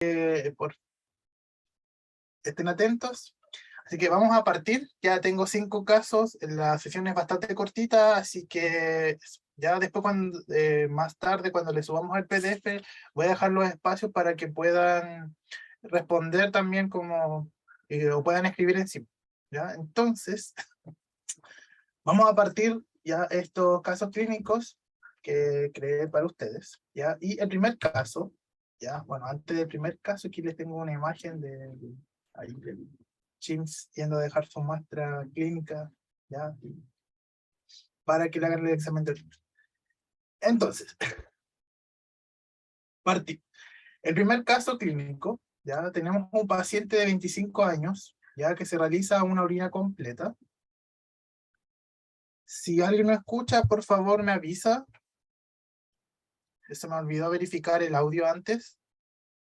estén atentos. Así que vamos a partir. Ya tengo 5 casos. La sesión es bastante cortita, así que ya después, más tarde, cuando le subamos el PDF, voy a dejar los espacios para que puedan responder también o puedan escribir encima. ¿Ya? Entonces, vamos a partir ya estos casos clínicos que creé para ustedes. ¿Ya? Y el primer caso, ya, bueno, antes del primer caso, aquí les tengo una imagen del Chimps yendo a dejar su muestra clínica, ¿ya? Para que le hagan el examen de orina. Entonces, partimos. El primer caso clínico, ya tenemos un paciente de 25 años, ya que se realiza una orina completa. Si alguien no escucha, por favor me avisa. Se me olvidó verificar el audio antes.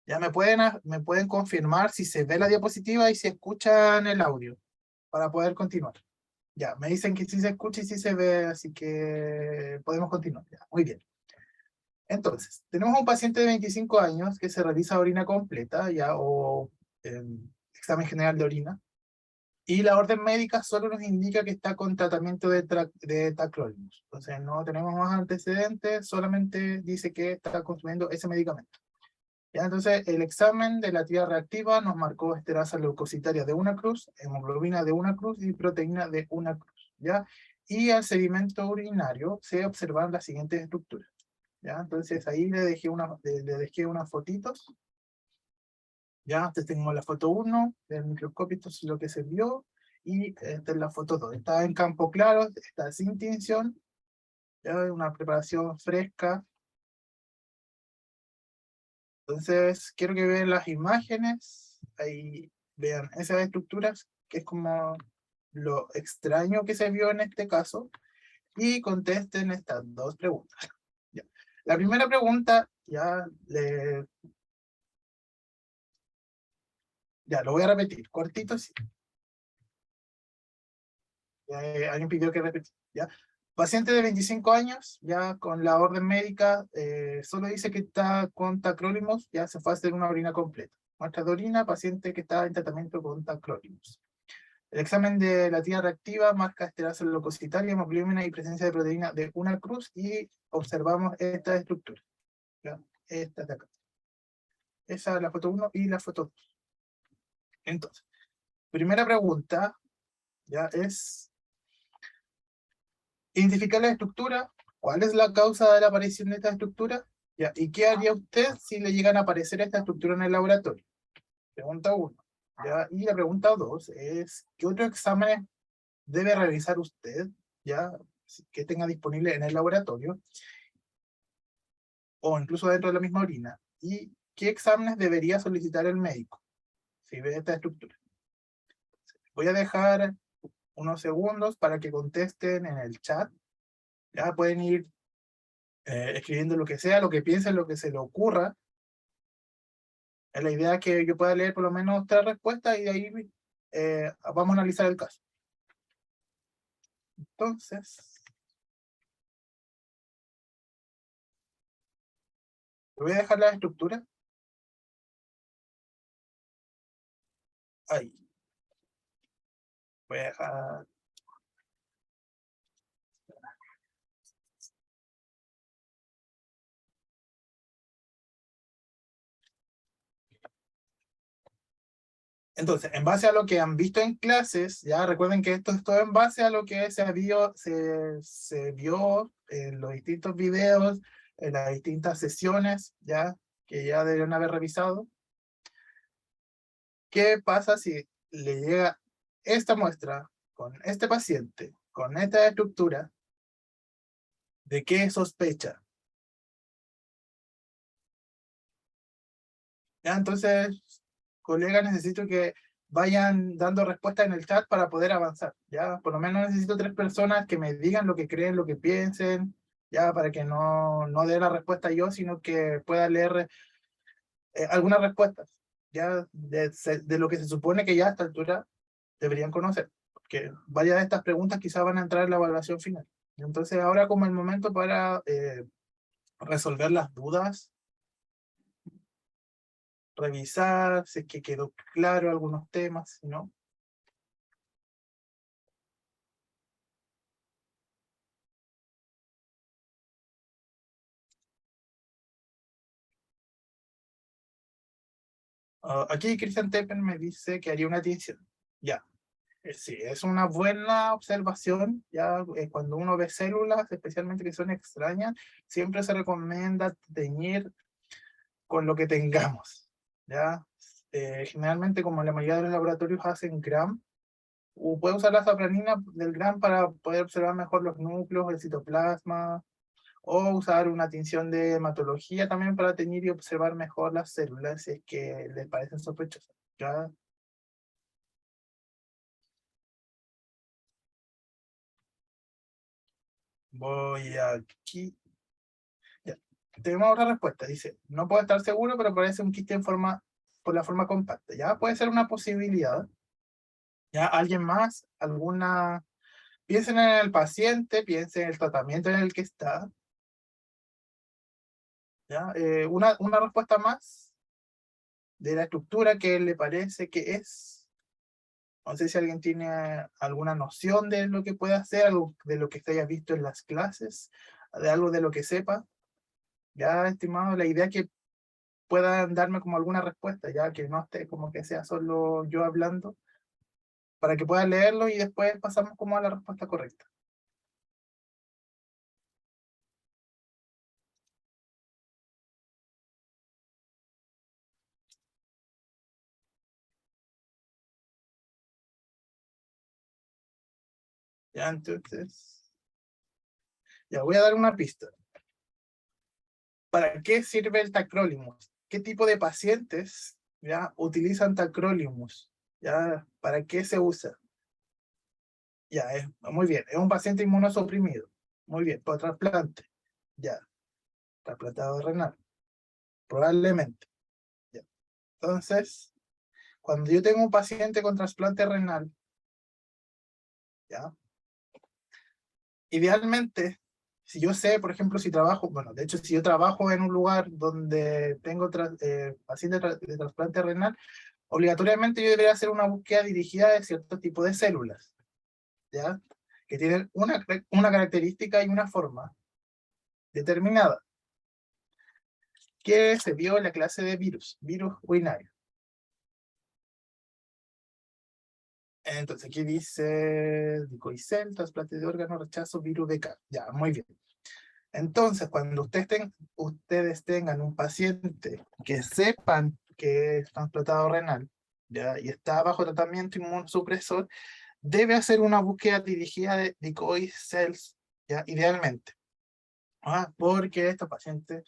Ya me pueden confirmar si se ve la diapositiva y si escuchan el audio, para poder continuar. Ya, me dicen que sí se escucha y sí se ve, así que podemos continuar. Ya, muy bien. Entonces, tenemos un paciente de 25 años que se realiza orina completa, ya, o examen general de orina, y la orden médica solo nos indica que está con tratamiento de tacrolimus. Entonces, no tenemos más antecedentes, solamente dice que está consumiendo ese medicamento. Ya, entonces, el examen de la tía reactiva nos marcó esterasa leucocitaria de 1 cruz, hemoglobina de 1 cruz y proteína de 1 cruz, ¿ya? Y al sedimento urinario se observan las siguientes estructuras, ¿ya? Entonces, ahí le dejé unas fotitos, ¿ya? Entonces tenemos la foto 1, del microscopio, esto es lo que se vio, y esta es la foto 2. Está en campo claro, está sin tinción, ¿ya? Una preparación fresca. Entonces, quiero que vean las imágenes, ahí vean esas estructuras, que es como lo extraño que se vio en este caso, y contesten estas 2 preguntas. Ya. La primera pregunta, ya lo voy a repetir, cortito, sí. Alguien pidió que repita, ¿ya? Paciente de 25 años, ya con la orden médica, solo dice que está con tacrolimus, ya se fue a hacer una orina completa. Muestra de orina, paciente que está en tratamiento con tacrolimus. El examen de la tía reactiva marca esterasa leucocitaria, hemoglobina y presencia de proteína de 1 cruz, y observamos esta estructura, ¿ya? Esta de acá. Esa es la foto 1 y la foto 2. Entonces, primera pregunta, ya es identificar la estructura. ¿Cuál es la causa de la aparición de esta estructura? ¿Ya? ¿Y qué haría usted si le llegan a aparecer esta estructura en el laboratorio? Pregunta 1. ¿Ya? Y la pregunta 2 es, ¿qué otros exámenes debe realizar usted, ya, que tenga disponible en el laboratorio, o incluso dentro de la misma orina? ¿Y qué exámenes debería solicitar el médico si ve esta estructura? Voy a dejar unos segundos para que contesten en el chat. Ya pueden ir escribiendo lo que sea, lo que piensen, lo que se le ocurra. Es la idea que yo pueda leer por lo menos 3 respuestas y de ahí vamos a analizar el caso. Entonces, voy a dejar la estructura. Ahí. Voy a dejar... Entonces, en base a lo que han visto en clases, ya recuerden que esto es todo en base a lo que se vio en los distintos videos, en las distintas sesiones, ya que ya deben haber revisado. ¿Qué pasa si le llega esta muestra con este paciente, con esta estructura? ¿De qué sospecha? Ya, entonces, colegas, necesito que vayan dando respuesta en el chat para poder avanzar, ya, por lo menos necesito 3 personas que me digan lo que creen, lo que piensen, ya, para que no dé la respuesta yo, sino que pueda leer algunas respuestas, ya, de lo que se supone que ya a esta altura deberían conocer, porque varias de estas preguntas quizás van a entrar en la evaluación final. Entonces, ahora como el momento para resolver las dudas revisar si es que quedó claro algunos temas, ¿no? Aquí Christian Teppen me dice que haría una tinción. Ya, sí, es una buena observación. Ya, cuando uno ve células, especialmente que son extrañas, siempre se recomienda teñir con lo que tengamos. Ya, generalmente, como la mayoría de los laboratorios hacen gram, puede usar la safranina del gram para poder observar mejor los núcleos, el citoplasma, o usar una tinción de hematología también para teñir y observar mejor las células si es que les parecen sospechosas. ¿Ya? Voy aquí. Ya. Tenemos otra respuesta. Dice, no puedo estar seguro, pero parece un quiste en forma, por la forma compacta. Ya puede ser una posibilidad. Ya, alguien más, alguna. Piensen en el paciente, piensen en el tratamiento en el que está. ¿Ya? Una respuesta más de la estructura que le parece que es. No sé si alguien tiene alguna noción de lo que puede hacer, algo de lo que se haya visto en las clases, de algo de lo que sepa. Ya, estimado, la idea es que puedan darme como alguna respuesta, ya que no esté como que sea solo yo hablando, para que puedan leerlo y después pasamos como a la respuesta correcta. Ya, entonces, ya voy a dar una pista. ¿Para qué sirve el tacrolimus? ¿Qué tipo de pacientes ya utilizan tacrolimus? ¿Ya? ¿Para qué se usa? Ya, muy bien. Es un paciente inmunosuprimido. Muy bien. Por trasplante. Ya. Trasplantado renal. Probablemente. Ya. Entonces, cuando yo tengo un paciente con trasplante renal, ya, idealmente, si yo sé, por ejemplo, si trabajo, bueno, de hecho, si yo trabajo en un lugar donde tengo pacientes de trasplante renal, obligatoriamente yo debería hacer una búsqueda dirigida de cierto tipo de células, ¿ya? Que tienen una característica y una forma determinada, que se vio en la clase de virus urinario. Entonces, aquí dice dicoicel, trasplante de órgano, rechazo, virus BK. Ya, muy bien. Entonces, cuando ustedes tengan un paciente que sepan que es trasplantado renal, ¿ya? Y está bajo tratamiento inmunosupresor, debe hacer una búsqueda dirigida de decoy cells, ¿ya? Idealmente. Porque estos pacientes,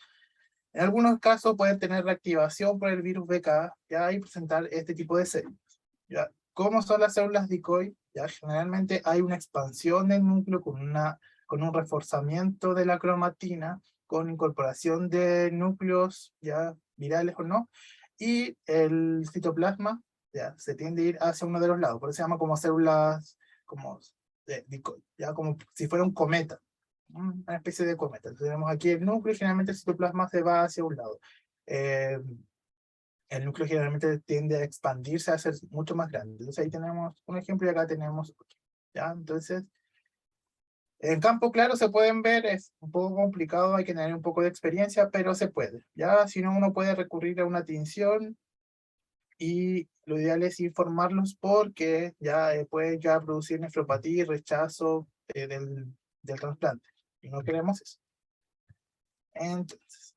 en algunos casos, pueden tener reactivación por el virus BK, ¿ya? Y presentar este tipo de células, ¿ya? ¿Cómo son las células decoy? Ya, generalmente hay una expansión del núcleo con un reforzamiento de la cromatina, con incorporación de núcleos ya virales o no, y el citoplasma ya se tiende a ir hacia uno de los lados, por eso se llama como células como decoy, ya como si fuera un cometa, una especie de cometa. Entonces tenemos aquí el núcleo y generalmente el citoplasma se va hacia un lado. Eh, el núcleo generalmente tiende a expandirse, a ser mucho más grande. Entonces ahí tenemos un ejemplo y acá tenemos otro. ¿Ya? Entonces, en campo claro se pueden ver, es un poco complicado, hay que tener un poco de experiencia, pero se puede. Ya, si no, uno puede recurrir a una tinción y lo ideal es informarlos porque ya puede ya producir nefropatía y rechazo del trasplante. Y no queremos eso. Entonces,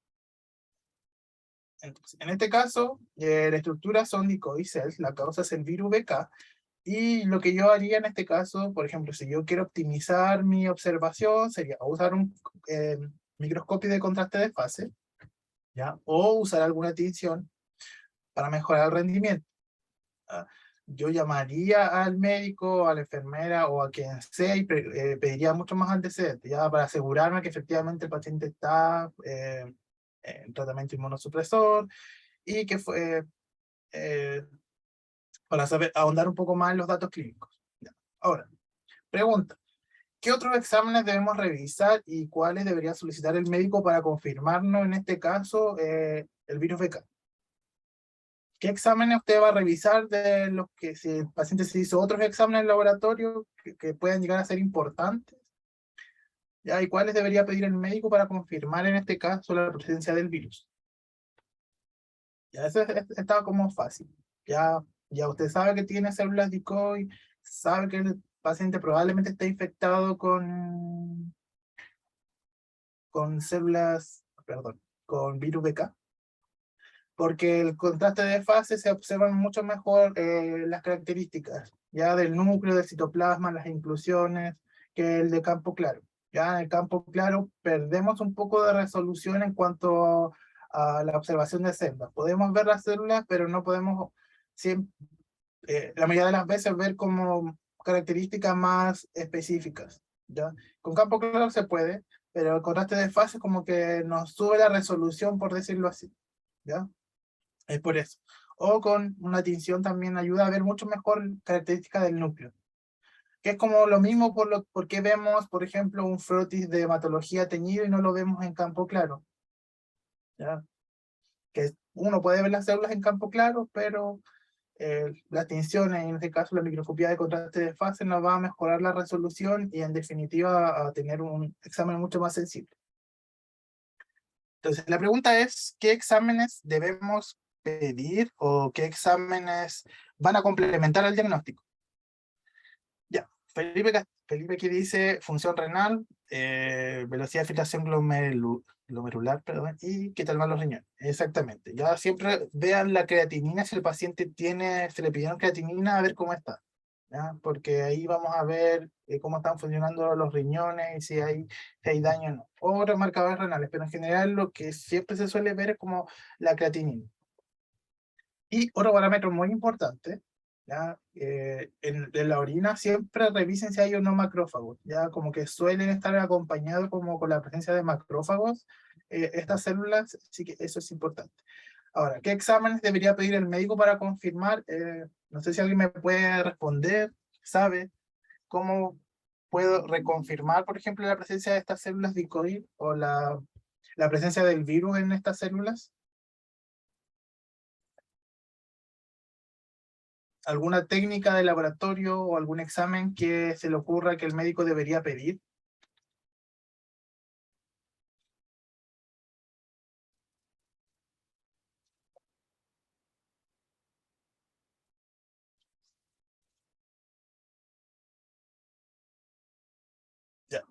en este caso, la estructura son decoy cells, la causa es el virus BK, y lo que yo haría en este caso, por ejemplo, si yo quiero optimizar mi observación, sería usar un eh, microscopio de contraste de fase, ¿ya? O usar alguna tinción para mejorar el rendimiento. ¿Ya? Yo llamaría al médico, a la enfermera o a quien sea y pediría mucho más antecedentes, ya para asegurarme que efectivamente el paciente está en tratamiento inmunosupresor y que fue para saber, ahondar un poco más en los datos clínicos. Ya. Ahora, pregunta. ¿Qué otros exámenes debemos revisar y cuáles debería solicitar el médico para confirmarnos, en este caso, el virus BK? ¿Qué exámenes usted va a revisar de los que si el paciente se hizo otros exámenes en laboratorio que puedan llegar a ser importantes? ¿Ya? ¿Y cuáles debería pedir el médico para confirmar en este caso la presencia del virus? Ya eso está como fácil. Ya usted sabe que tiene células decoy, sabe que el paciente probablemente está infectado con células, perdón, con virus BK, porque el contraste de fase se observan mucho mejor las características, ya del núcleo, del citoplasma, las inclusiones, que el de campo claro. Ya en el campo claro perdemos un poco de resolución en cuanto a la observación de células. Podemos ver las células, pero no podemos siempre, la mayoría de las veces ver como características más específicas. ¿Ya? Con campo claro se puede, pero el contraste de fase como que nos sube la resolución, por decirlo así. ¿Ya? Es por eso. O con una tinción también ayuda a ver mucho mejor características del núcleo. Que es como lo mismo por qué vemos, por ejemplo, un frotis de hematología teñido y no lo vemos en campo claro. ¿Ya? Que uno puede ver las células en campo claro, pero las tinciones, en este caso la microscopía de contraste de fase, nos va a mejorar la resolución y en definitiva a tener un examen mucho más sensible. Entonces, la pregunta es, ¿qué exámenes debemos pedir o qué exámenes van a complementar al diagnóstico? Ya, Felipe aquí dice función renal, velocidad de filtración glomerular, perdón, y qué tal van los riñones. Exactamente. Ya siempre vean la creatinina, si el paciente tiene, se le pidieron creatinina, a ver cómo está. ¿Ya? Porque ahí vamos a ver cómo están funcionando los riñones y si hay daño o no. O otros marcadores renales, pero en general lo que siempre se suele ver es como la creatinina. Y otro parámetro muy importante, ¿ya? En la orina siempre revisen si hay o no macrófagos, ya como que suelen estar acompañados como con la presencia de macrófagos, estas células, así que eso es importante. Ahora, ¿qué exámenes debería pedir el médico para confirmar? No sé si alguien me puede responder, ¿sabe cómo puedo reconfirmar, por ejemplo, la presencia de estas células dicoid o la presencia del virus en estas células? ¿Alguna técnica de laboratorio o algún examen que se le ocurra que el médico debería pedir? Ya.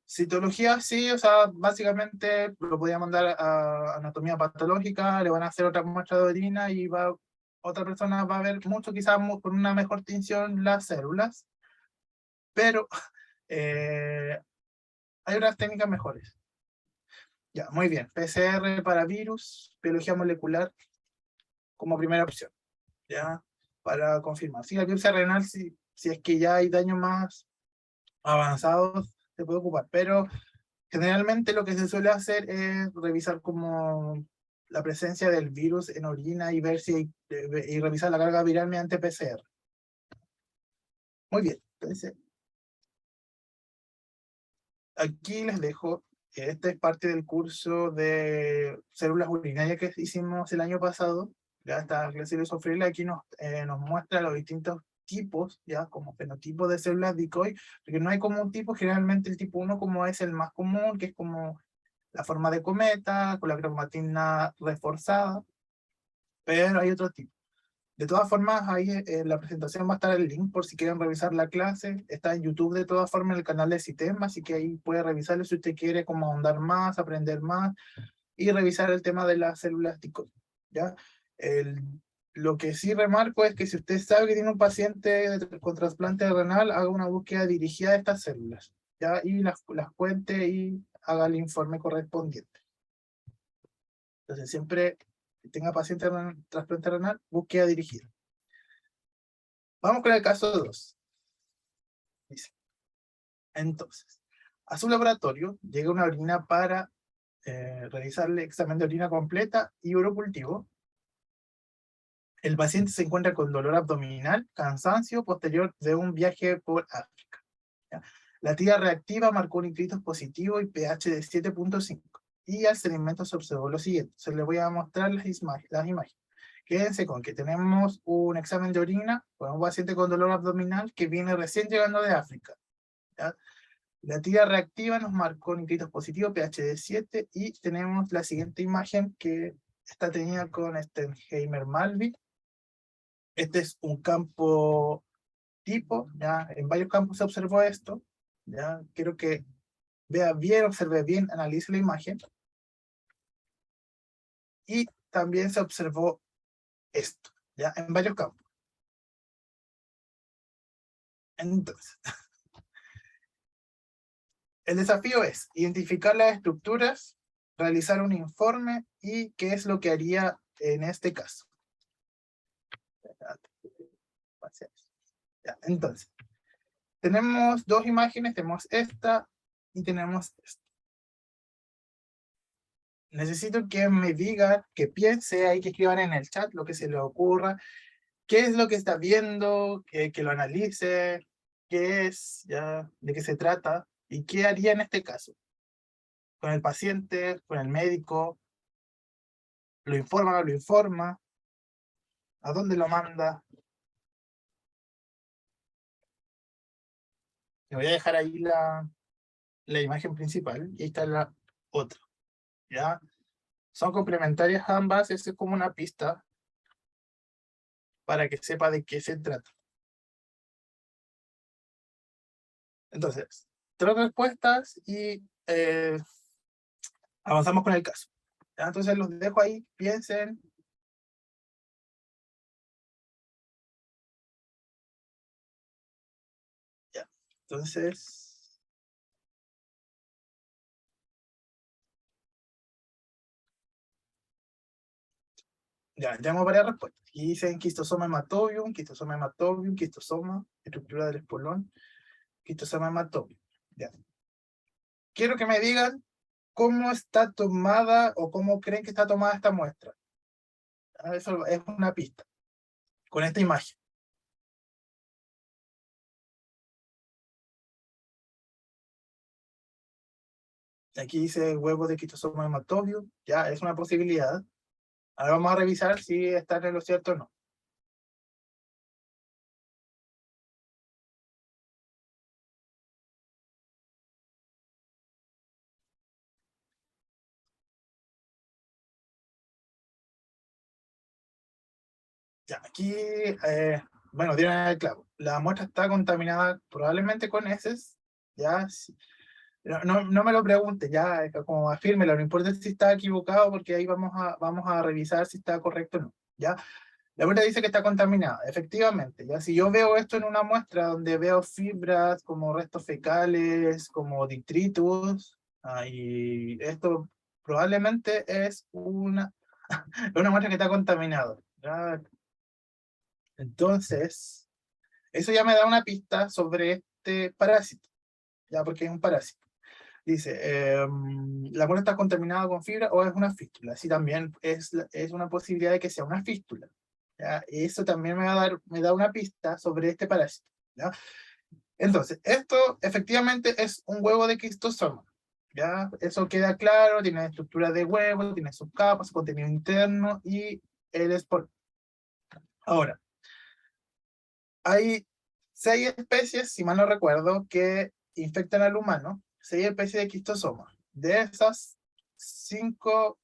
Citología, sí, o sea, básicamente lo podía mandar a anatomía patológica, le van a hacer otra muestra de orina y otra persona va a ver mucho, quizás con una mejor tinción las células, pero hay otras técnicas mejores. Ya, muy bien. PCR para virus, biología molecular como primera opción, ¿ya? Para confirmar. Sí, la biopsia renal, si es que ya hay daños más avanzados, se puede ocupar, pero generalmente lo que se suele hacer es revisar como la presencia del virus en orina y ver si y revisar la carga viral mediante PCR. Muy bien, entonces aquí les dejo, este es parte del curso de células urinarias que hicimos el año pasado. Ya esta clase de Sofrila aquí nos muestra los distintos tipos, ya como fenotipos de células decoy, porque no hay como un tipo, generalmente el tipo 1 como es el más común, que es como la forma de cometa, con la cromatina reforzada, pero hay otro tipo. De todas formas, ahí en la presentación va a estar el link por si quieren revisar la clase. Está en YouTube de todas formas en el canal de Citema, así que ahí puede revisarlo si usted quiere como ahondar más, aprender más y revisar el tema de las células TICO. ¿Ya? Lo que sí remarco es que si usted sabe que tiene un paciente con trasplante renal, haga una búsqueda dirigida de estas células, ¿ya? Y las cuente y haga el informe correspondiente. Entonces, siempre que tenga paciente con trasplante renal, búsqueda dirigida. Vamos con el caso 2. Dice, entonces, a su laboratorio llega una orina para realizarle examen de orina completa y urocultivo. El paciente se encuentra con dolor abdominal, cansancio posterior de un viaje por África. ¿Ya? La tía reactiva marcó un nitritos positivo y pH de 7.5. Y al seguimiento se observó lo siguiente. Se le voy a mostrar las imágenes. Quédense con que tenemos un examen de orina con un paciente con dolor abdominal que viene recién llegando de África, ¿ya? La tira reactiva nos marcó nitritos positivos, pH de 7, y tenemos la siguiente imagen que está tenida con Stenheimer-Malvy. Este es un campo tipo, ¿ya? En varios campos se observó esto, ¿ya? Quiero que vea bien, observe bien, analice la imagen. Y también se observó esto, ¿ya? En varios campos. Entonces, el desafío es identificar las estructuras, realizar un informe y qué es lo que haría en este caso. Ya, entonces, tenemos dos imágenes, tenemos esta y tenemos esta. Necesito que me digan, que piense ahí, que escriban en el chat lo que se le ocurra, qué es lo que está viendo, que lo analice, qué es, ya, de qué se trata y qué haría en este caso. Con el paciente, con el médico, lo informa, no lo informa, a dónde lo manda. Le voy a dejar ahí la imagen principal y ahí está la otra, ¿ya? Son complementarias ambas, es como una pista para que sepa de qué se trata. Entonces, tres respuestas y avanzamos con el caso. ¿Ya? Entonces los dejo ahí, piensen. Ya. Entonces, ya, tenemos varias respuestas. Y dicen quistosoma hematobium, quistosoma hematobium, quistosoma, estructura del espolón, quistosoma hematobium. Ya. Quiero que me digan cómo está tomada o cómo creen que está tomada esta muestra. Eso es una pista. Con esta imagen. Aquí dice huevo de quistosoma hematobium. Ya, es una posibilidad. Ahora vamos a revisar si está en lo cierto o no. Ya, aquí, bueno, dieron el clavo. La muestra está contaminada probablemente con heces. Ya, no me lo pregunte, ya, como afírmelo, no importa si está equivocado, porque ahí vamos a revisar si está correcto o no. Ya, la muestra dice que está contaminada, efectivamente. Ya, si yo veo esto en una muestra donde veo fibras como restos fecales, como detritus, y esto probablemente es una muestra que está contaminada. ¿Ya? Entonces, eso ya me da una pista sobre este parásito, ya porque es un parásito. Dice, ¿la muestra está contaminada con fibra o es una fístula? Sí, también es una posibilidad de que sea una fístula. ¿Ya? Eso también me da una pista sobre este parásito. ¿Ya? Entonces, esto efectivamente es un huevo de quistosoma. ¿Ya? Eso queda claro, tiene estructura de huevo, tiene sus capas, su contenido interno y el esporo. Ahora, hay 6 especies, si mal no recuerdo, que infectan al humano, 6 especies de quistosoma. De esas, 5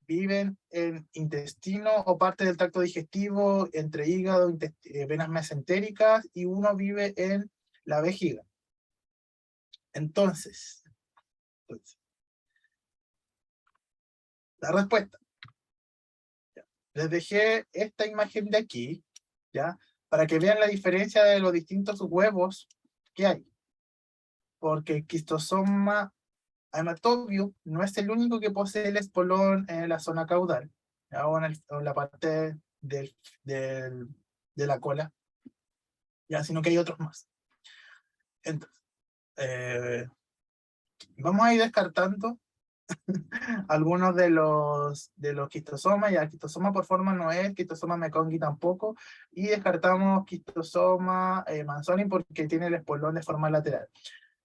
viven en intestino o parte del tracto digestivo, entre hígado, venas mesentéricas, y uno vive en la vejiga. Entonces, la respuesta. Ya. Les dejé esta imagen de aquí, ¿ya? Para que vean la diferencia de los distintos huevos que hay. Porque el quistosoma hematobium no es el único que posee el espolón en la zona caudal, o en la parte de la cola, ya, sino que hay otros más. Entonces, vamos a ir descartando algunos de los quistosomas. Ya, quistosoma por forma no es, quistosoma mecongui tampoco, y descartamos quistosoma manzoni porque tiene el espolón de forma lateral.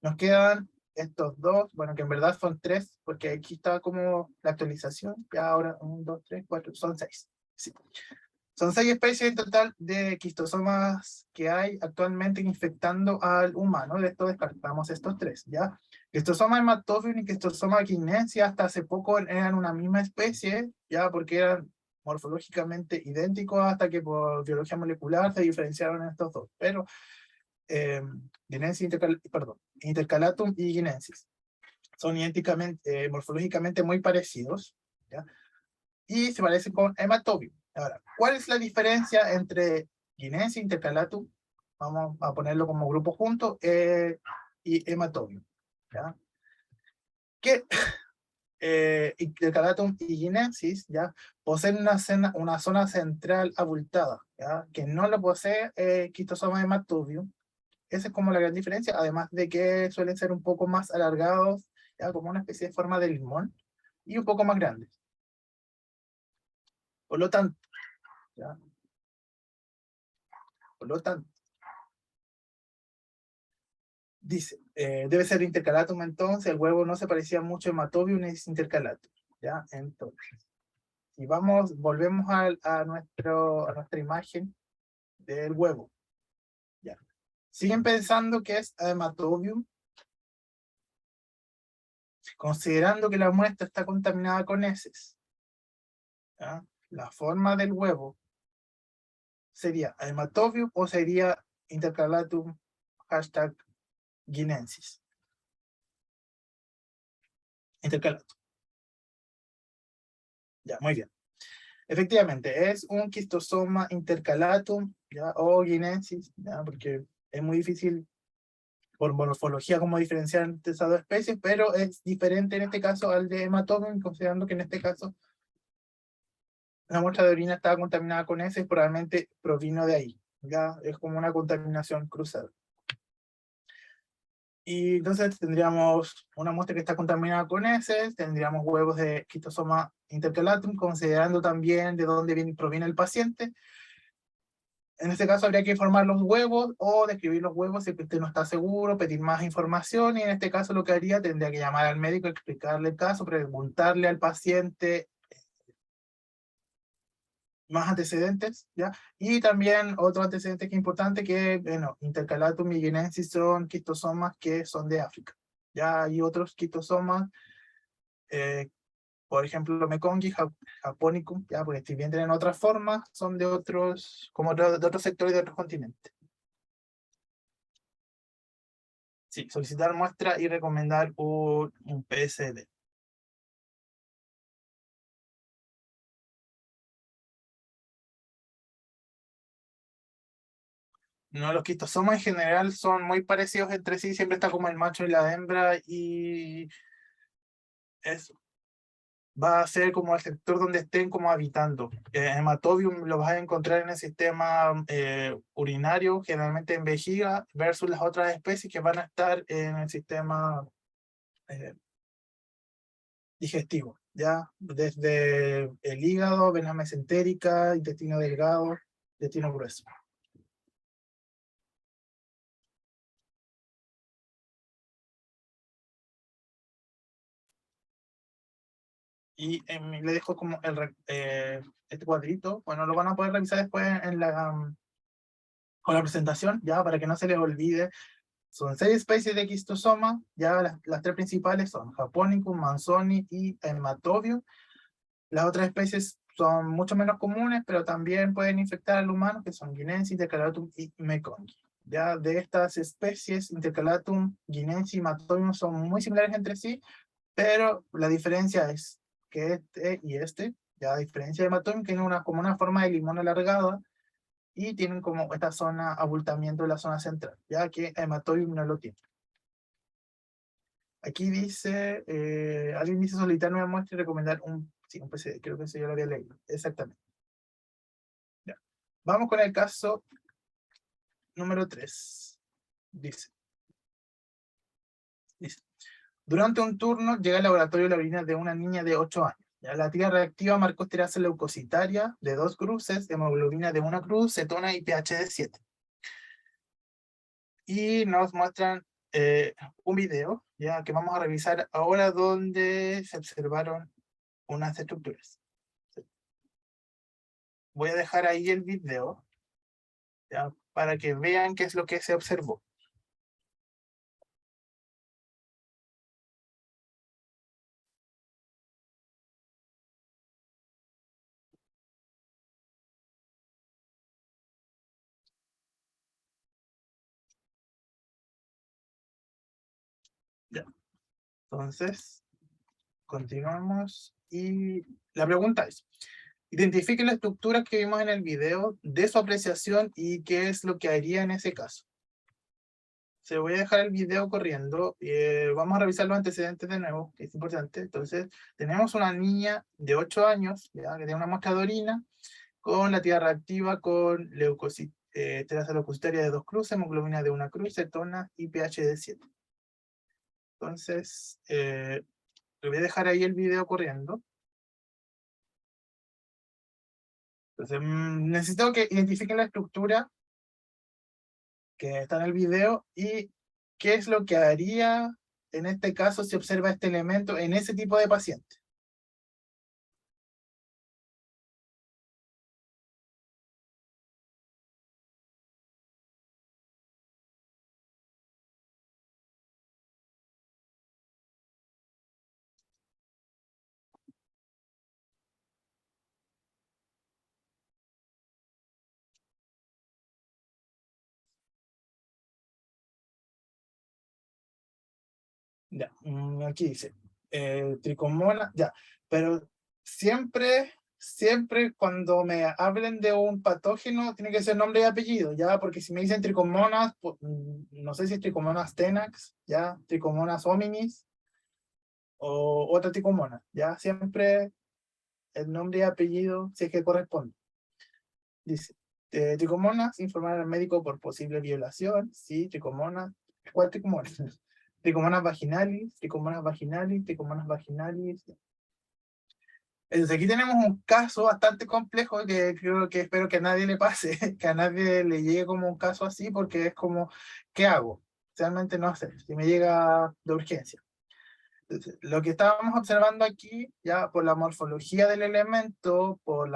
Nos quedan estos dos, bueno, que en verdad son 3, porque aquí está como la actualización, ya ahora 1, 2, 3, 4, son 6. Sí. Son 6 especies en total de quistosomas que hay actualmente infectando al humano. De esto descartamos estos 3, ¿ya? Quistosoma hematobium y quistosoma guinensis hasta hace poco eran una misma especie, ¿ya? Porque eran morfológicamente idénticos hasta que por biología molecular se diferenciaron en estos dos. Pero guinensis, intercalatum y guinensis son idénticamente, morfológicamente muy parecidos, ¿ya? Y se parecen con hematobium. Ahora, ¿cuál es la diferencia entre guinensis, intercalatum, vamos a ponerlo como grupo junto, y hematobium? ¿Ya? Que intercalatum y guinensis, ¿ya? Poseen una zona central abultada, ¿ya? Que no lo posee quistosoma hematobium. Esa es como la gran diferencia, además de que suelen ser un poco más alargados, ¿ya? Como una especie de forma de limón, y un poco más grandes. Por lo tanto, ¿ya? Por lo tanto, dice, debe ser intercalatum entonces, el huevo no se parecía mucho a hematobium, es intercalatum, ¿ya? Entonces, y volvemos a nuestra imagen del huevo, ¿ya? Siguen pensando que es hematobium, considerando que la muestra está contaminada con heces, ¿ya? La forma del huevo sería hematobium o sería intercalatum #guinensis. Intercalatum. Ya, muy bien. Efectivamente, es un quistosoma intercalatum, ¿ya? O guinensis, ¿ya? Porque es muy difícil por morfología como diferenciar entre esas dos especies, pero es diferente en este caso al de hematobium, considerando que en este caso la muestra de orina estaba contaminada con ese y probablemente provino de ahí, ¿ya? Es como una contaminación cruzada. Y entonces tendríamos una muestra que está contaminada con heces, tendríamos huevos de quistosoma intercalatum, considerando también de dónde proviene el paciente. En este caso habría que informar los huevos o describir los huevos si usted no está seguro, pedir más información, y en este caso lo que haría, tendría que llamar al médico, explicarle el caso, preguntarle al paciente más antecedentes, ¿ya? Y también otro antecedente que es importante, que, bueno, intercalatum y guinensis son quistosomas que son de África. Ya hay otros quistosomas, por ejemplo, Mekongii japonicum, ya, porque si bien tienen otras formas, son de otros, como de otros sectores de otros continentes. Sí, solicitar muestra y recomendar un PSD. No, los quistosomas en general son muy parecidos entre sí, siempre está como el macho y la hembra, y eso va a ser como el sector donde estén como habitando. Hematobium lo vas a encontrar en el sistema urinario, generalmente en vejiga, versus las otras especies que van a estar en el sistema eh, digestivo, ¿ya? Desde el hígado, vena mesentérica, intestino delgado, intestino grueso. Y le dejo como este cuadrito, bueno, lo van a poder revisar después con la presentación, ya, para que no se les olvide. Son 6 especies de quistosoma, ya las 3 principales son Japonicum, Manzoni y Hematobium. Las otras especies son mucho menos comunes, pero también pueden infectar al humano, que son Guinensis, Intercalatum y Mekongii. Ya de estas especies, Intercalatum, Guinensis y Hematobium son muy similares entre sí, pero la diferencia es que este y este, ya a diferencia de Hematobium, tienen como una forma de limón alargada y tienen como esta zona, abultamiento de la zona central, ya que Hematobium no lo tiene. Aquí dice, alguien dice solicitar nueva muestra y recomendar sí, un PC, creo que eso ya lo había leído, exactamente. Ya. Vamos con el caso número 3. Dice, durante un turno llega al laboratorio la orina de una niña de 8 años. Ya, la tira reactiva marcó esterasa leucocitaria de 2 cruces, hemoglobina de 1 cruz, cetona y pH de 7. Y nos muestran un video, ya que vamos a revisar ahora, donde se observaron unas estructuras. voy a dejar ahí el video, ¿ya? Para que vean qué es lo que se observó. Ya. Entonces, continuamos. Y la pregunta es, identifique la estructura que vimos en el video de su apreciación y qué es lo que haría en ese caso. Se voy a dejar el video corriendo. Vamos a revisar los antecedentes de nuevo, que es importante. Entonces, tenemos una niña de 8 años, ya, que tiene una muestra de orina, con la tía reactiva, con terasa leucocitaria de 2 cruces, hemoglobina de 1 cruz, cetonas y pH de 7. Entonces, le voy a dejar ahí el video corriendo. Entonces, necesito que identifiquen la estructura que está en el video y qué es lo que haría en este caso si observa este elemento en ese tipo de paciente. Ya, aquí dice, tricomona, ya, pero siempre cuando me hablen de un patógeno, tiene que ser nombre y apellido, ya, porque si me dicen tricomonas, no sé si es tricomonas tenax, ya, tricomonas hominis, o otra tricomona, ya, siempre el nombre y apellido, si es que corresponde. Dice, tricomonas, informar al médico por posible violación, sí, tricomonas, ¿cuál tricomonas? Tricomonas vaginalis, tricomonas vaginalis, tricomonas vaginalis. Entonces aquí tenemos un caso bastante complejo que creo que espero que a nadie le pase, que a nadie le llegue como un caso así, porque es como, ¿qué hago? Realmente no sé, si me llega de urgencia. Entonces, lo que estábamos observando aquí, ya por la morfología del elemento, por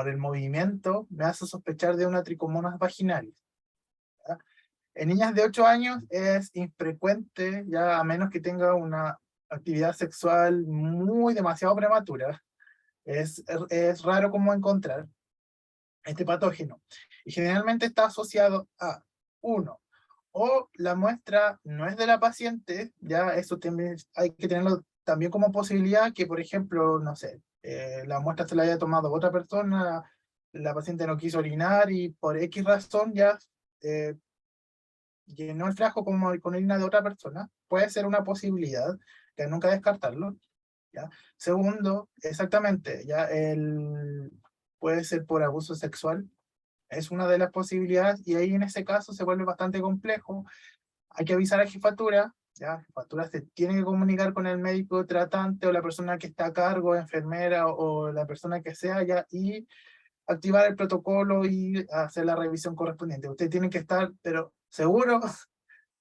el movimiento, me hace sospechar de una tricomonas vaginalis. ¿Ya? En niñas de 8 años es infrecuente, ya a menos que tenga una actividad sexual muy demasiado prematura. Es raro como encontrar este patógeno. Y generalmente está asociado a, uno, o la muestra no es de la paciente, ya eso también hay que tenerlo también como posibilidad que, por ejemplo, no sé, la muestra se la haya tomado otra persona, la paciente no quiso orinar y por X razón ya eh, llenó el frasco con orina de otra persona, puede ser una posibilidad, que nunca descartarlo. ¿Ya? Segundo, exactamente, puede ser por abuso sexual, es una de las posibilidades, y ahí en ese caso se vuelve bastante complejo. Hay que avisar a jefatura, ¿ya? Jefatura se tiene que comunicar con el médico tratante o la persona que está a cargo, enfermera o la persona que sea, ¿ya? Y activar el protocolo y hacer la revisión correspondiente. Usted tiene que estar, pero seguro,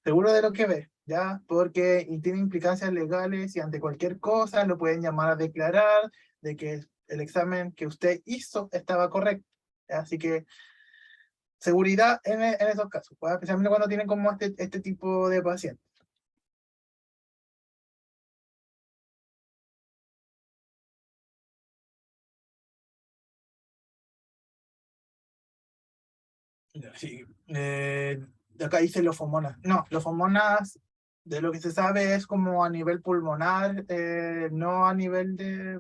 seguro de lo que ve, ¿ya? Porque y tiene implicancias legales y ante cualquier cosa lo pueden llamar a declarar de que el examen que usted hizo estaba correcto. ¿Ya? Así que seguridad en esos casos, ¿ya? Especialmente cuando tienen como este tipo de pacientes. Ya, sí. De acá dice lofomonas. No, lofomonas, de lo que se sabe es como a nivel pulmonar, no a nivel de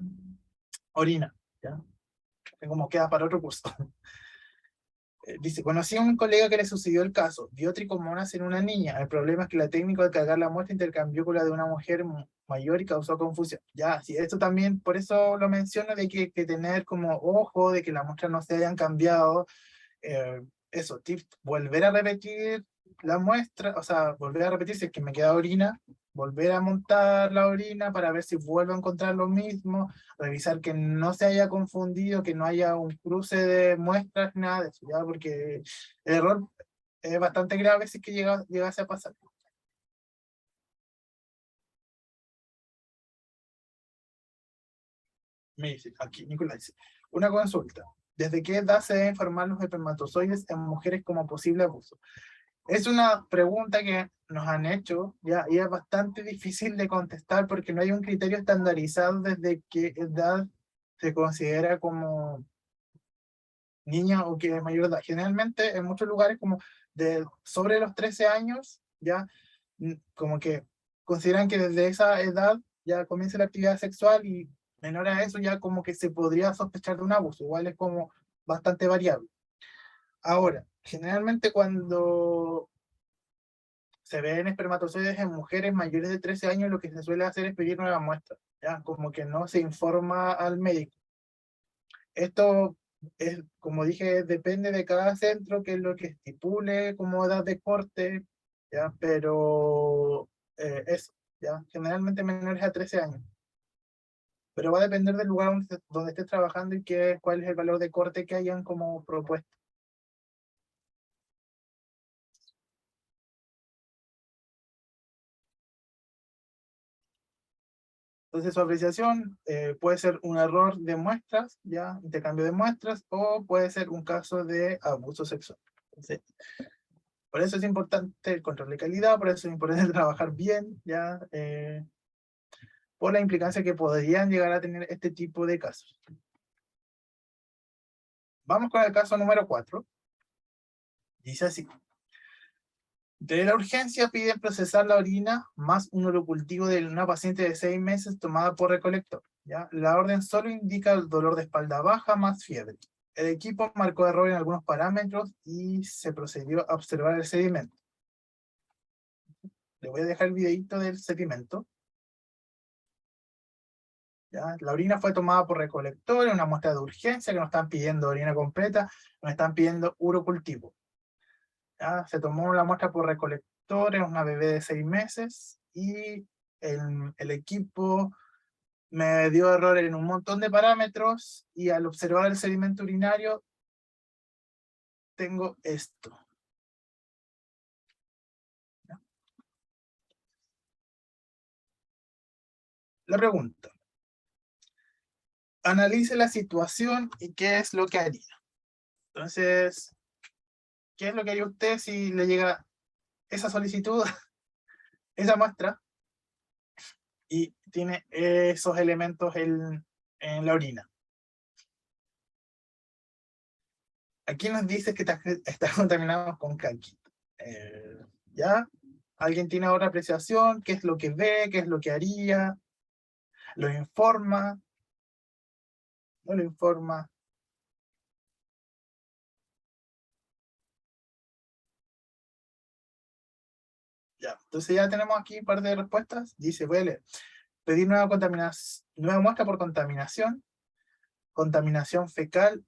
orina, ¿ya? Como queda para otro curso. Dice, conocí a un colega que le sucedió el caso, vio tricomonas en una niña. El problema es que la técnica de cargar la muestra intercambió con la de una mujer mayor y causó confusión. Ya, sí, esto también, por eso lo menciono, de que tener como ojo de que las muestras no se hayan cambiado. Eso, tips, volver a repetir la muestra, o sea, volver a repetir si es que me queda orina, volver a montar la orina para ver si vuelvo a encontrar lo mismo, revisar que no se haya confundido, que no haya un cruce de muestras, nada de eso, ya, porque el error es bastante grave si es que llegase a pasar. Me dice, aquí Nicolás dice, una consulta. ¿Desde qué edad se deben formar los espermatozoides en mujeres como posible abuso? Es una pregunta que nos han hecho, ya, y es bastante difícil de contestar porque no hay un criterio estandarizado desde qué edad se considera como niña o que es mayor de edad. Generalmente en muchos lugares como de sobre los 13 años, ya como que consideran que desde esa edad ya comienza la actividad sexual y menor a eso ya como que se podría sospechar de un abuso, igual es como bastante variable. Ahora, generalmente cuando se ven espermatozoides en mujeres mayores de 13 años, lo que se suele hacer es pedir nueva muestra, ya como que no se informa al médico. Esto es, como dije, depende de cada centro, qué es lo que estipule como edad de corte, ya, pero eso, ya, generalmente menores a 13 años. Pero va a depender del lugar donde estés trabajando y cuál es el valor de corte que hayan como propuesto. Entonces su apreciación puede ser un error de muestras, ya, intercambio de muestras, o puede ser un caso de abuso sexual. Entonces, por eso es importante el control de calidad, por eso es importante trabajar bien, ya, por la implicancia que podrían llegar a tener este tipo de casos. Vamos con el caso número 4. Dice así. De la urgencia piden procesar la orina más un urocultivo de una paciente de 6 meses tomada por recolector. ¿Ya? La orden solo indica el dolor de espalda baja más fiebre. El equipo marcó error en algunos parámetros y se procedió a observar el sedimento. Le voy a dejar el videito del sedimento. ¿Ya? La orina fue tomada por recolector, una muestra de urgencia que nos están pidiendo orina completa, nos están pidiendo urocultivo. ¿Ya? Se tomó la muestra por recolector, es una bebé de 6 meses y el equipo me dio error en un montón de parámetros y al observar el sedimento urinario tengo esto. ¿Ya? La pregunta. Analice la situación y qué es lo que haría. Entonces, ¿qué es lo que haría usted si le llega esa solicitud, esa muestra, y tiene esos elementos en la orina? Aquí nos dice que está contaminado con caquita. ¿Ya? ¿Alguien tiene otra apreciación? ¿Qué es lo que ve? ¿Qué es lo que haría? ¿Lo informa? ¿No lo informa? Ya. Entonces ya tenemos aquí un par de respuestas. Dice, voy a leer. Pedir nueva muestra por contaminación, contaminación fecal,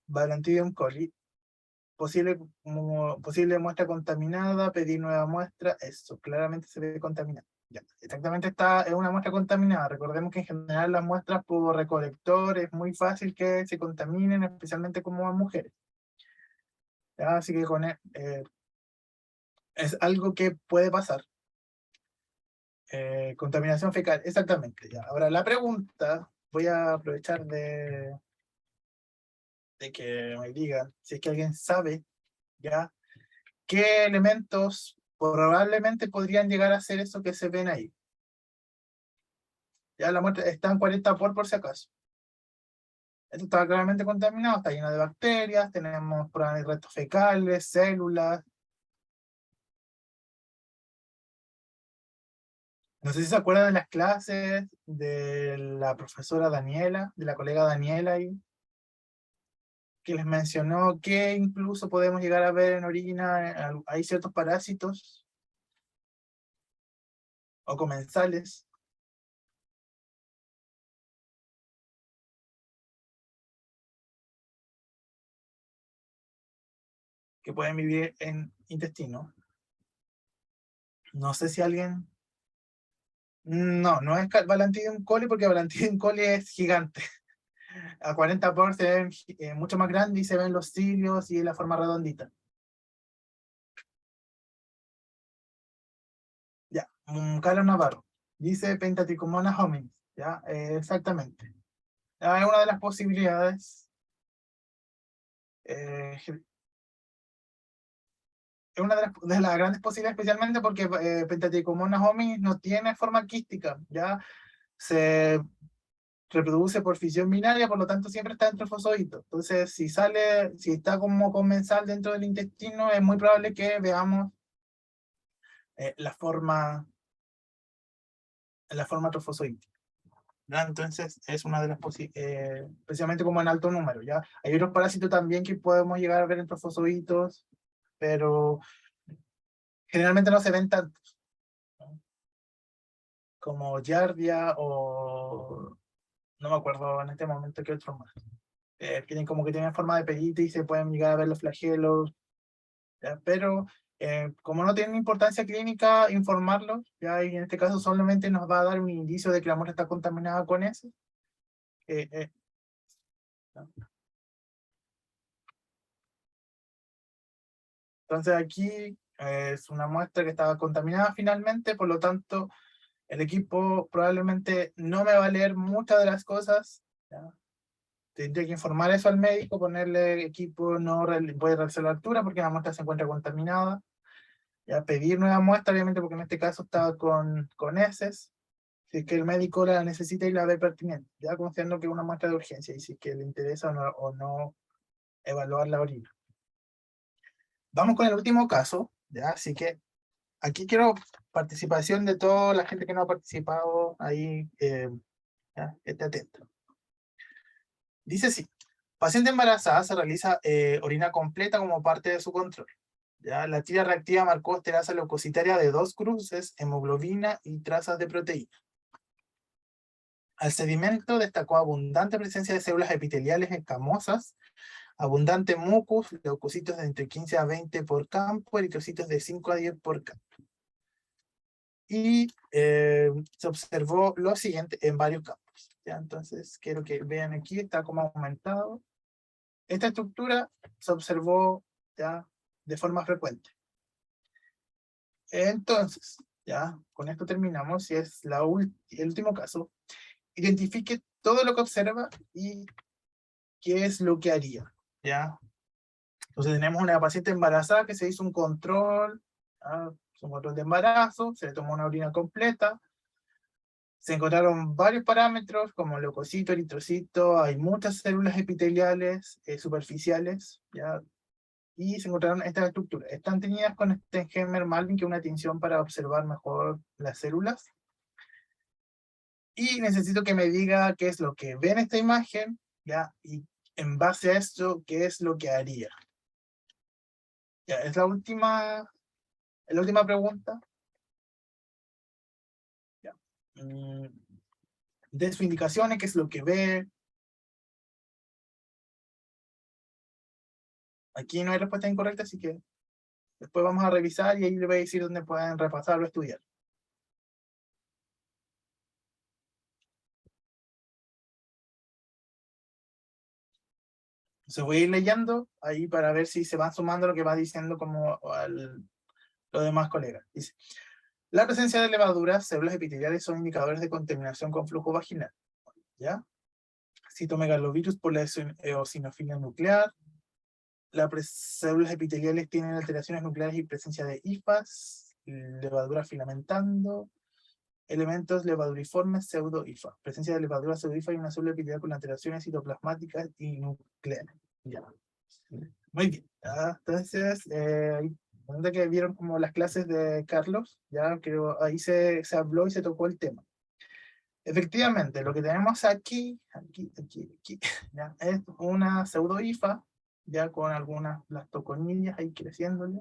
Balantidium coli, posible muestra contaminada, pedir nueva muestra, eso, claramente se ve contaminada. Ya, exactamente es una muestra contaminada. Recordemos que en general las muestras por recolector es muy fácil que se contaminen, especialmente como a mujeres. ¿Ya? Así que es algo que puede pasar. Contaminación fecal, exactamente. Ya. Ahora la pregunta, voy a aprovechar de que me digan, si es que alguien sabe, ¿ya? ¿Qué elementos probablemente podrían llegar a ser eso que se ven ahí? Ya la muestra está en 40 por si acaso. Esto está claramente contaminado, está lleno de bacterias, tenemos por ahí restos fecales, células. No sé si se acuerdan de las clases de la profesora Daniela, de la colega Daniela ahí, que les mencionó que incluso podemos llegar a ver en orina, hay ciertos parásitos o comensales que pueden vivir en intestino. No sé si alguien... No, no es Balantidium coli porque Balantidium coli es gigante. A 40 por se ven mucho más grande y se ven los cilios y la forma redondita. Ya, Carlos Navarro. Dice Pentatrichomonas hominis. Ya, exactamente. Es una de las posibilidades. Es una de las grandes posibilidades, especialmente porque Pentatrichomonas hominis no tiene forma quística, ya se reproduce por fisión binaria, por lo tanto siempre está dentro del fosfoito. Entonces, si está como comensal dentro del intestino, es muy probable que veamos la forma trofosfoítica. Entonces, es una de las posibilidades, especialmente como en alto número, ¿ya? Hay otros parásitos también que podemos llegar a ver en trofosfoitos, pero generalmente no se ven tantos, ¿no? Como Giardia o no me acuerdo en este momento qué otro más. Tienen como que tienen forma de pelita y se pueden llegar a ver los flagelos, ¿ya? Pero como no tienen importancia clínica informarlos, ya, y en este caso solamente nos va a dar un indicio de que la muestra está contaminada con eso. ¿No? Entonces aquí es una muestra que estaba contaminada finalmente, por lo tanto el equipo probablemente no me va a leer muchas de las cosas, ¿ya? Tendría que informar eso al médico, ponerle equipo no puede realizar la altura porque la muestra se encuentra contaminada, ya pedir nueva muestra, obviamente porque en este caso estaba con heces, si es que el médico la necesita y la ve pertinente, ya considerando que es una muestra de urgencia y si es que le interesa o no evaluar la orina. Vamos con el último caso, ya, así que aquí quiero participación de toda la gente que no ha participado ahí, ya, esté atento. Dice así, paciente embarazada se realiza orina completa como parte de su control. ¿Ya? La tira reactiva marcó esterasa leucocitaria de 2 cruces, hemoglobina y trazas de proteína. Al sedimento destacó abundante presencia de células epiteliales escamosas, abundante mucus, leucocitos de entre 15 a 20 por campo, eritrocitos de 5 a 10 por campo. Y se observó lo siguiente en varios campos. ¿Ya? Entonces, quiero que vean aquí, está como aumentado. Esta estructura se observó ya de forma frecuente. Entonces, ya con esto terminamos, y es el último caso. Identifique todo lo que observa y qué es lo que haría, ¿ya? Entonces tenemos una paciente embarazada que se hizo un control, ¿ya? Un control de embarazo, se le tomó una orina completa, se encontraron varios parámetros como leucocito, eritrocito, hay muchas células epiteliales superficiales, ¿ya? Y se encontraron estas estructuras. Están teñidas con Stenheimer-Malvin, que es una tinción para observar mejor las células. Y necesito que me diga qué es lo que ve en esta imagen, ¿ya? Y en base a esto, qué es lo que haría. Ya, es la última pregunta. Ya. De sus indicaciones, qué es lo que ve. Aquí no hay respuesta incorrecta, así que después vamos a revisar y ahí le voy a decir dónde pueden repasar o estudiar. Se voy a ir leyendo ahí para ver si se van sumando lo que va diciendo como los demás colegas. Dice, la presencia de levaduras, células epiteliales son indicadores de contaminación con flujo vaginal. ¿Ya? Citomegalovirus por la eosinofilia nuclear. Las células epiteliales tienen alteraciones nucleares y presencia de hifas, levadura filamentando, elementos levaduriformes pseudo-hifa. Presencia de levadura pseudo-hifa y una célula epitelial con alteraciones citoplasmáticas y nucleares. Ya. Muy bien. ¿Ya? Entonces, donde que vieron como las clases de Carlos, ya creo ahí se habló y se tocó el tema. Efectivamente, lo que tenemos aquí, ya, es una pseudo-hifa, ya con algunas blastoconillas ahí creciéndole.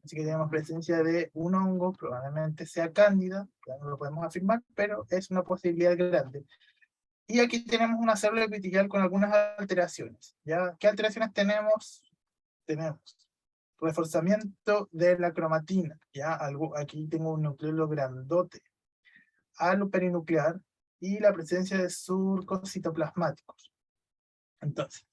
Así que tenemos presencia de un hongo, probablemente sea cándida, ya no lo podemos afirmar, pero es una posibilidad grande. Y aquí tenemos una célula epitelial con algunas alteraciones. ¿Ya? ¿Qué alteraciones tenemos? Tenemos reforzamiento de la cromatina. ¿Ya? Aquí tengo un nucleolo grandote, halo perinuclear y la presencia de surcos citoplasmáticos. Entonces,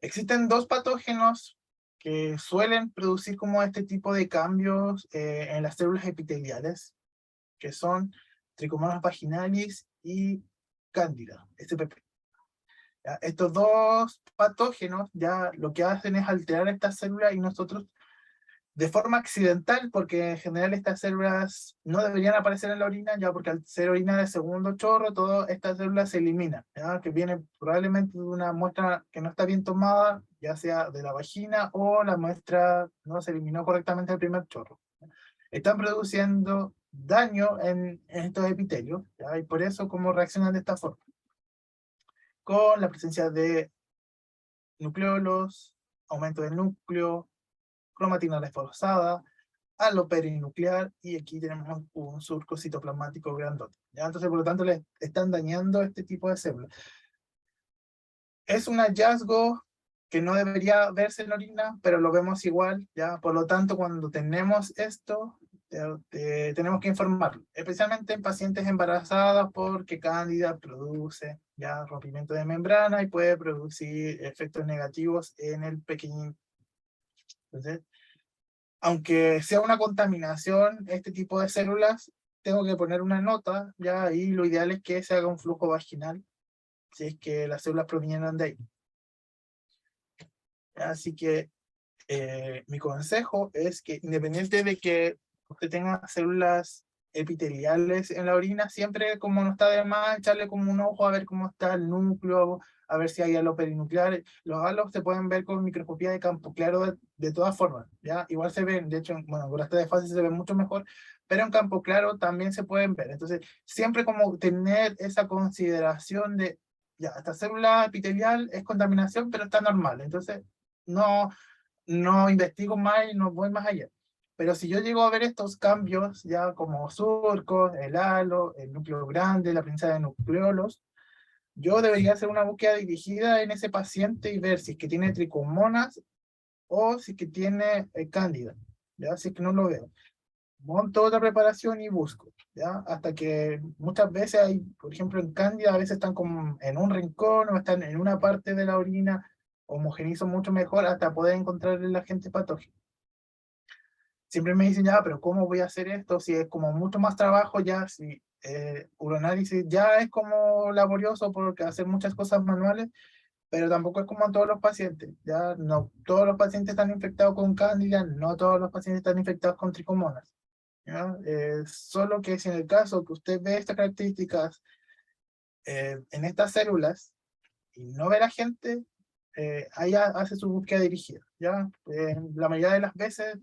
existen dos patógenos que suelen producir como este tipo de cambios en las células epiteliales, que son Trichomonas vaginalis y Candida, SPP. ¿Ya? Estos dos patógenos ya lo que hacen es alterar estas células y nosotros de forma accidental, porque en general estas células no deberían aparecer en la orina, ya porque al ser orina de segundo chorro, todas estas células se eliminan, ¿ya? Que viene probablemente de una muestra que no está bien tomada, ya sea de la vagina o la muestra no se eliminó correctamente el primer chorro. Están produciendo daño en estos epitelios, ¿ya? Y por eso como reaccionan de esta forma, con la presencia de nucleolos, aumento del núcleo, cromatina reforzada, a lo perinuclear, y aquí tenemos un surco citoplasmático grandote. ¿Ya? Entonces, por lo tanto, le están dañando este tipo de células. Es un hallazgo que no debería verse en la orina, pero lo vemos igual, ¿ya? Por lo tanto, cuando tenemos esto, tenemos que informarlo, especialmente en pacientes embarazadas, porque Cándida produce ya rompimiento de membrana y puede producir efectos negativos en el pequeñín. Entonces, aunque sea una contaminación, este tipo de células, tengo que poner una nota, ya, y lo ideal es que se haga un flujo vaginal, si es que las células provienen de ahí. Así que mi consejo es que independiente de que usted tenga células epiteliales en la orina, siempre como no está de más, echarle como un ojo a ver cómo está el núcleo, a ver si hay halo perinuclear. Los halos se pueden ver con microscopía de campo claro de todas formas, ¿ya? Igual se ven, de hecho, bueno, con esta de fase se ven mucho mejor, pero en campo claro también se pueden ver. Entonces, siempre como tener esa consideración de, ya, esta célula epitelial es contaminación, pero está normal. Entonces, no investigo más y no voy más allá. Pero si yo llego a ver estos cambios, ya como surcos, el halo, el núcleo grande, la presencia de nucleolos, yo debería hacer una búsqueda dirigida en ese paciente y ver si es que tiene tricomonas o si es que tiene cándida, ya, si es que no lo veo. Monto otra preparación y busco, ya, hasta que muchas veces hay, por ejemplo, en cándida, a veces están como en un rincón o están en una parte de la orina, homogenizo mucho mejor hasta poder encontrar el agente patógeno. Siempre me dicen, ya, pero ¿cómo voy a hacer esto? Si es como mucho más trabajo ya, si uroanálisis ya es como laborioso porque hacer muchas cosas manuales, pero tampoco es como a todos los pacientes, ya no todos los pacientes están infectados con cándida, no todos los pacientes están infectados con tricomonas, ¿ya? Solo que si en el caso que usted ve estas características en estas células y no ve la gente, ahí hace su búsqueda dirigida, ¿ya? La mayoría de las veces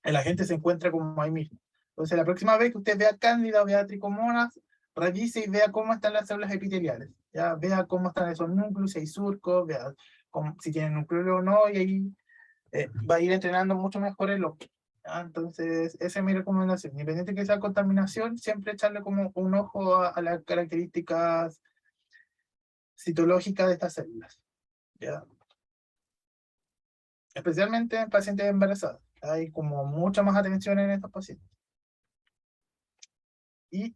el agente se encuentra como ahí mismo. Entonces, la próxima vez que usted vea cándida o vea tricomonas, revise y vea cómo están las células epiteliales. Ya vea cómo están esos núcleos, si hay surcos, vea si tienen núcleo o no, y ahí va a ir entrenando mucho mejor el ojo. ¿Ya? Entonces, esa es mi recomendación. Independiente que sea contaminación, siempre echarle como un ojo a las características citológicas de estas células. ¿Ya? Especialmente en pacientes embarazados. Hay como mucha más atención en estos pacientes. Y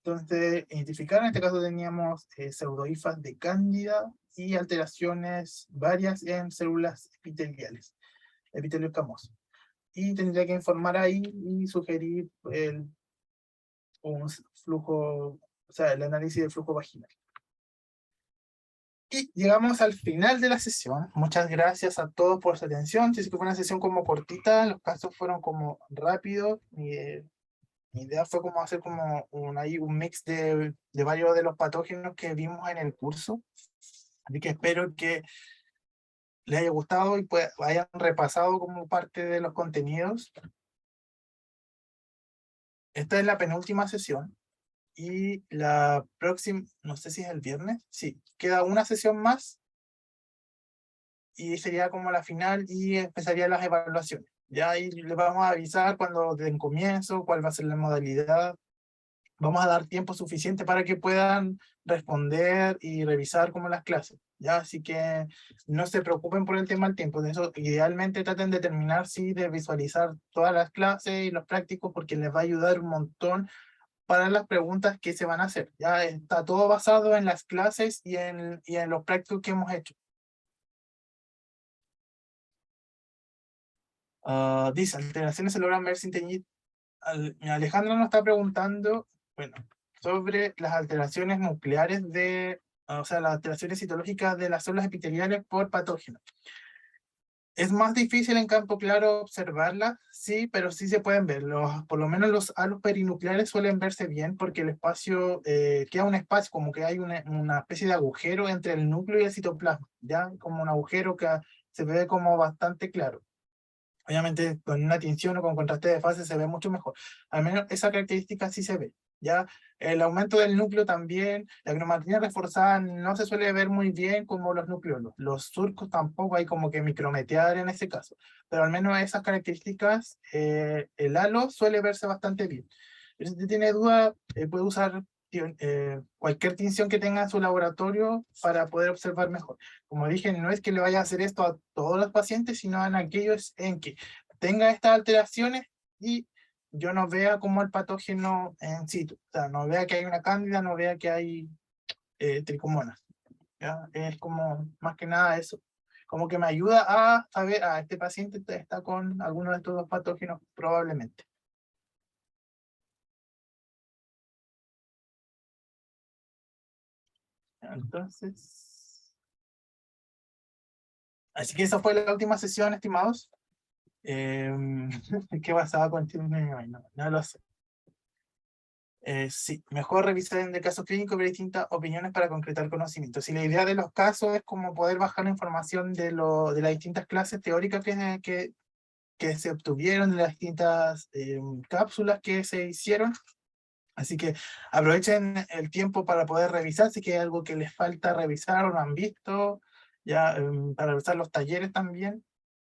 entonces, identificar, en este caso teníamos pseudohifas de cándida y alteraciones varias en células epiteliales, epitelio escamoso. Y tendría que informar ahí y sugerir un flujo, o sea, el análisis del flujo vaginal. Y llegamos al final de la sesión. Muchas gracias a todos por su atención. Si es que fue una sesión como cortita, los casos fueron como rápidos. Mi idea fue como hacer como un mix de varios de los patógenos que vimos en el curso. Así que espero que les haya gustado y pues hayan repasado como parte de los contenidos. Esta es la penúltima sesión y la próxima, no sé si es el viernes, sí, queda una sesión más y sería como la final y empezarían las evaluaciones. Ya ahí les vamos a avisar cuando den comienzo, cuál va a ser la modalidad. Vamos a dar tiempo suficiente para que puedan responder y revisar como las clases, ¿ya? Así que no se preocupen por el tema del tiempo. De eso, idealmente traten de terminar, sí, de visualizar todas las clases y los prácticos porque les va a ayudar un montón para las preguntas que se van a hacer. Ya está todo basado en las clases y en los prácticos que hemos hecho. Dice, alteraciones se logran ver sin teñir. Alejandro nos está preguntando, bueno, sobre las alteraciones nucleares o sea, las alteraciones citológicas de las células epiteliales por patógenos. Es más difícil en campo claro observarlas, sí, pero sí se pueden ver. Por lo menos los halos perinucleares suelen verse bien porque el espacio, queda un espacio, como que hay una especie de agujero entre el núcleo y el citoplasma, ¿ya? Como un agujero que se ve como bastante claro. Obviamente con una tinción o con contraste de fase se ve mucho mejor. Al menos esa característica sí se ve. Ya el aumento del núcleo también, la cromatina reforzada no se suele ver muy bien como los núcleos. Los surcos tampoco hay como que micrometear en ese caso. Pero al menos esas características, el halo suele verse bastante bien. Pero si usted tiene duda, puede usar cualquier tinción que tenga en su laboratorio para poder observar mejor. Como dije, no es que le vaya a hacer esto a todos los pacientes, sino en aquellos en que tenga estas alteraciones y yo no vea como el patógeno en situ. O sea, no vea que hay una cándida, no vea que hay tricomonas. ¿Ya? Es como, más que nada eso. Como que me ayuda a saber, este paciente está con alguno de estos dos patógenos probablemente. Entonces, así que esa fue la última sesión, estimados. ¿Qué pasaba con no, no lo sé. Sí, mejor revisar en el caso clínico y ver distintas opiniones para concretar conocimientos. Si la idea de los casos es como poder bajar la información de las distintas clases teóricas que se obtuvieron, de las distintas cápsulas que se hicieron. Así que aprovechen el tiempo para poder revisar si hay algo que les falta revisar o no han visto, ya para revisar los talleres también.